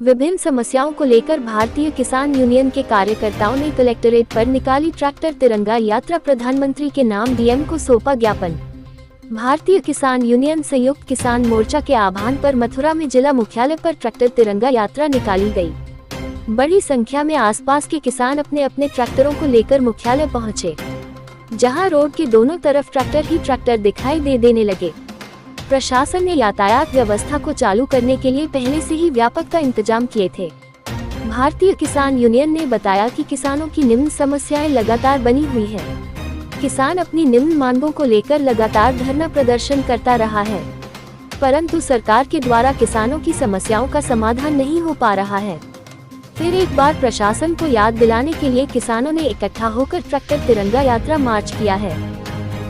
विभिन्न समस्याओं को लेकर भारतीय किसान यूनियन के कार्यकर्ताओं ने कलेक्ट्रेट पर निकाली ट्रैक्टर तिरंगा यात्रा। प्रधानमंत्री के नाम डीएम को सौंपा ज्ञापन। भारतीय किसान यूनियन संयुक्त किसान मोर्चा के आह्वान पर मथुरा में जिला मुख्यालय पर ट्रैक्टर तिरंगा यात्रा निकाली गई। बड़ी संख्या में आसपास के किसान अपने अपने ट्रैक्टरों को लेकर मुख्यालय पहुंचे, जहां रोड के दोनों तरफ ट्रैक्टर ही ट्रैक्टर दिखाई देने लगे। प्रशासन ने यातायात व्यवस्था को चालू करने के लिए पहले से ही व्यापक इंतजाम किए थे। भारतीय किसान यूनियन ने बताया कि किसानों की निम्न समस्याएं लगातार बनी हुई है। किसान अपनी निम्न मांगों को लेकर लगातार धरना प्रदर्शन करता रहा है, परंतु सरकार के द्वारा किसानों की समस्याओं का समाधान नहीं हो पा रहा है। फिर एक बार प्रशासन को याद दिलाने के लिए किसानों ने इकट्ठा होकर ट्रैक्टर तिरंगा यात्रा मार्च किया है,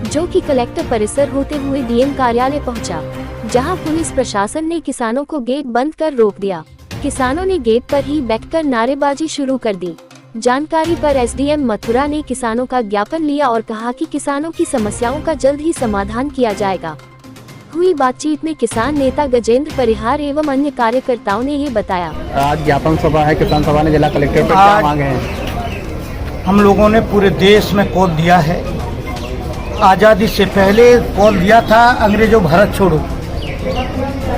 जो कि कलेक्टर परिसर होते हुए डीएम कार्यालय पहुंचा, जहां पुलिस प्रशासन ने किसानों को गेट बंद कर रोक दिया। किसानों ने गेट पर ही बैठकर नारेबाजी शुरू कर दी। जानकारी पर एसडीएम मथुरा ने किसानों का ज्ञापन लिया और कहा कि किसानों की समस्याओं का जल्द ही समाधान किया जाएगा। हुई बातचीत में किसान नेता गजेंद्र परिहार एवं अन्य कार्यकर्ताओं ने ये बताया। आज ज्ञापन सभा है, किसान सभा ने जिला कलेक्टर पर क्या मांगे हैं? हम लोगों ने पूरे देश में कॉल दिया है। आज़ादी से पहले कॉल दिया था अंग्रेजों भारत छोड़ो।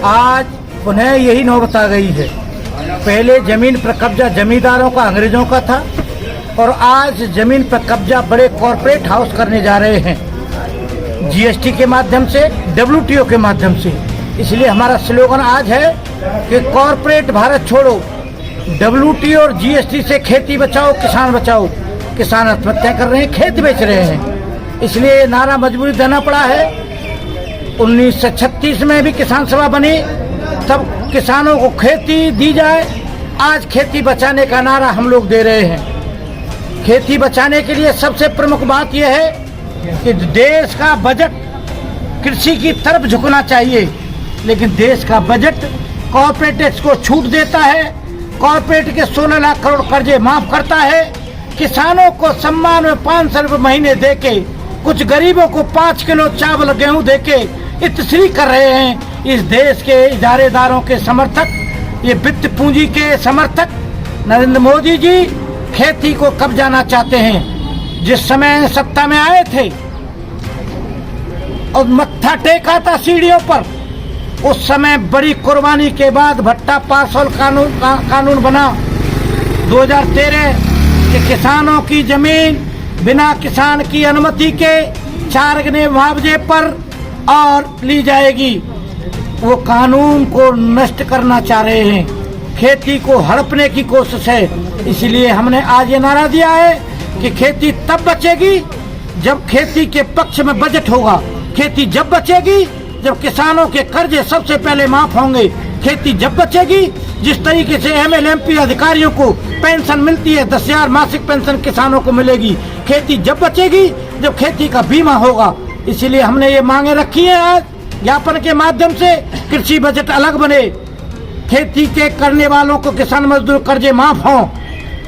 आज पुनः यही नौबत आ गई है। पहले जमीन पर कब्जा जमींदारों का, अंग्रेजों का था, और आज जमीन पर कब्जा बड़े कॉरपोरेट हाउस करने जा रहे हैं, जीएसटी के माध्यम से, डब्ल्यूटीओ के माध्यम से। इसलिए हमारा स्लोगन आज है कि कॉरपोरेट भारत छोड़ो, डब्ल्यूटीओ और जीएसटी से खेती बचाओ, किसान बचाओ। किसान आत्महत्या कर रहे हैं, खेत बेच रहे हैं, इसलिए नारा मजबूरी देना पड़ा है। 1936 में भी किसान सभा बनी, तब किसानों को खेती दी जाए। आज खेती बचाने का नारा हम लोग दे रहे हैं। खेती बचाने के लिए सबसे प्रमुख बात यह है कि देश का बजट कृषि की तरफ झुकना चाहिए, लेकिन देश का बजट कॉर्पोरेट टैक्स को छूट देता है, कॉर्पोरेट के 16 लाख करोड़ कर्जे माफ करता है, किसानों को सम्मान में 500 रुपये महीने देके, कुछ गरीबों को 5 किलो चावल गेहूं देके इतश्री कर रहे हैं। इस देश के इजारेदारों के समर्थक, ये वित्त पूंजी के समर्थक नरेंद्र मोदी जी खेती को कब्जाना चाहते हैं। जिस समय सत्ता में आए थे और मत्था टेका था सीढ़ियों पर, उस समय बड़ी कुर्बानी के बाद भट्टा पासवान कानून बना 2013 के किसानों की जमीन बिना किसान की अनुमति के 4 गुने मुआवजे पर और ली जाएगी। वो कानून को नष्ट करना चाह रहे हैं, खेती को हड़पने की कोशिश है। इसलिए हमने आज ये नारा दिया है कि खेती तब बचेगी जब खेती के पक्ष में बजट होगा। खेती जब बचेगी जब किसानों के कर्जे सबसे पहले माफ होंगे। खेती जब बचेगी जिस तरीके से एमएलएमपी अधिकारियों को पेंशन मिलती है, 10,000 मासिक पेंशन किसानों को मिलेगी। खेती जब बचेगी जब खेती का बीमा होगा। इसीलिए हमने ये मांगे रखी है आज ज्ञापन के माध्यम से। कृषि बजट अलग बने, खेती के करने वालों को किसान मजदूर कर्जे माफ हों,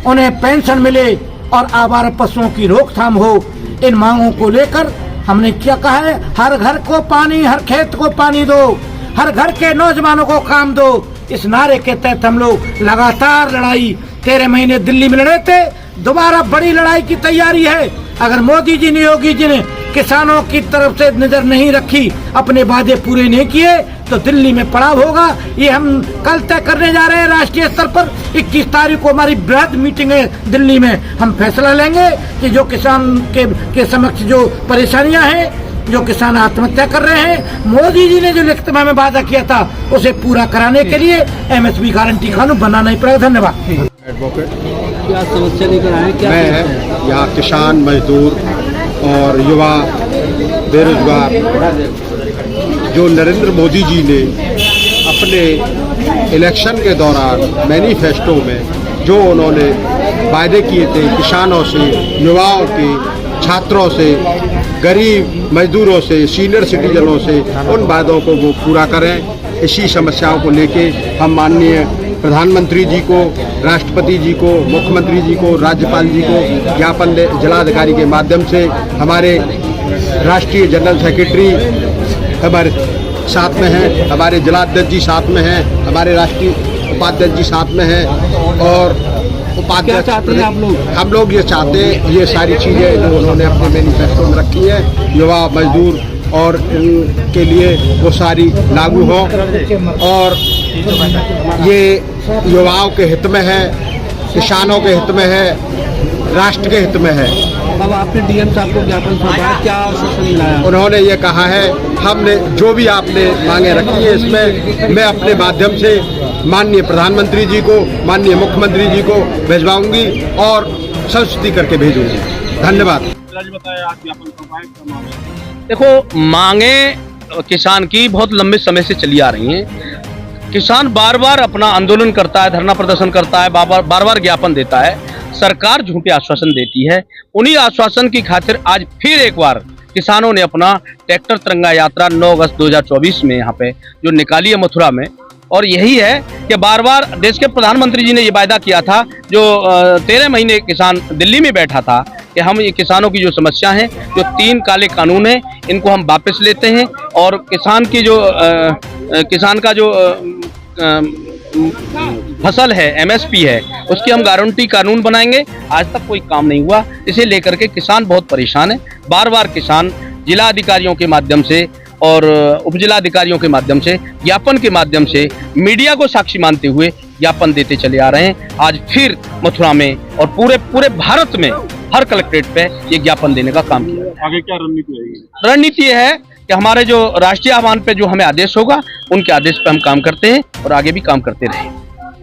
उन्हें पेंशन मिले और आवारा पशुओं की रोकथाम हो। इन मांगों को लेकर हमने क्या कहा है, हर घर को पानी, हर खेत को पानी दो, हर घर के नौजवानों को काम दो। इस नारे के तहत हम लोग लगातार लड़ाई 13 महीने दिल्ली में लड़े थे, दोबारा बड़ी लड़ाई की तैयारी है। अगर मोदी जी ने, योगी जी ने किसानों की तरफ से नजर नहीं रखी, अपने वादे पूरे नहीं किए, तो दिल्ली में पड़ाव होगा। ये हम कल तय करने जा रहे हैं राष्ट्रीय स्तर पर। 21 तारीख को हमारी बृहद मीटिंग है दिल्ली में। हम फैसला लेंगे कि जो किसान के समक्ष जो परेशानियां हैं, जो किसान आत्महत्या कर रहे हैं, मोदी जी ने जो लिखित में वादा किया था उसे पूरा कराने के लिए एमएसपी गारंटी कानून बनाना ही पड़ेगा। धन्यवाद। एडवोकेट क्या समस्या लेकर आए? क्या मैं यहाँ किसान, मजदूर और युवा बेरोजगार, जो नरेंद्र मोदी जी ने अपने इलेक्शन के दौरान मैनिफेस्टो में जो उन्होंने वायदे किए थे किसानों से, युवाओं के, छात्रों से, गरीब मजदूरों से, सीनियर सिटीजनों से, उन वादों को वो पूरा करें। इसी समस्याओं को लेके हम माननीय प्रधानमंत्री जी को, राष्ट्रपति जी को, मुख्यमंत्री जी को, राज्यपाल जी को ज्ञापन जिलाधिकारी के माध्यम से, हमारे राष्ट्रीय जनरल सेक्रेटरी हमारे साथ में हैं, हमारे जिलाध्यक्ष जी साथ में हैं, हमारे राष्ट्रीय उपाध्यक्ष जी साथ में हैं और क्या उपाध्यक्ष चाहते हैं आप लोग? हम लोग ये चाहते हैं ये सारी चीज़ें जो उन्होंने अपने मैनिफेस्टो में रखी है युवा मजदूर और इनके लिए वो सारी लागू हो और ये युवाओं के हित में है, किसानों के हित में है, राष्ट्र के हित में है। अब आपने डीएम साहब को ज्ञापन सौंपा है, क्या आश्वासन मिला है? उन्होंने ये कहा है हमने जो भी आपने मांगे रखी है इसमें मैं अपने माध्यम से माननीय प्रधानमंत्री जी को, माननीय मुख्यमंत्री जी को भिजवाऊंगी और संस्तुति करके भेजूंगी। धन्यवाद। देखो, मांगे किसान की बहुत लंबे समय से चली आ रही हैं। किसान बार बार अपना आंदोलन करता है, धरना प्रदर्शन करता है, बार बार ज्ञापन देता है, सरकार झूठे आश्वासन देती है। उन्हीं आश्वासन की खातिर आज फिर एक बार किसानों ने अपना ट्रैक्टर तिरंगा यात्रा 9 अगस्त 2024 में यहाँ पे जो निकाली है मथुरा में, और यही है कि बार बार देश के प्रधानमंत्री जी ने ये वायदा किया था, जो 13 महीने किसान दिल्ली में बैठा था, कि हम ये किसानों की जो समस्या है, जो 3 काले कानून हैं, इनको हम वापस लेते हैं और किसान की जो किसान का जो फसल है, एमएसपी है, उसकी हम गारंटी कानून बनाएंगे। आज तक कोई काम नहीं हुआ, इसे लेकर के किसान बहुत परेशान है। बार बार किसान जिला अधिकारियों के माध्यम से और उप जिला अधिकारियों के माध्यम से, ज्ञापन के माध्यम से, मीडिया को साक्षी मानते हुए ज्ञापन देते चले आ रहे हैं। आज फिर मथुरा में और पूरे भारत में हर कलेक्ट्रेट पे ये ज्ञापन देने का काम किया। आगे क्या रणनीति रहेगी? रणनीति ये है कि हमारे जो राष्ट्रीय आह्वान पे जो हमें आदेश होगा, उनके आदेश पे हम काम करते हैं और आगे भी काम करते रहेंगे।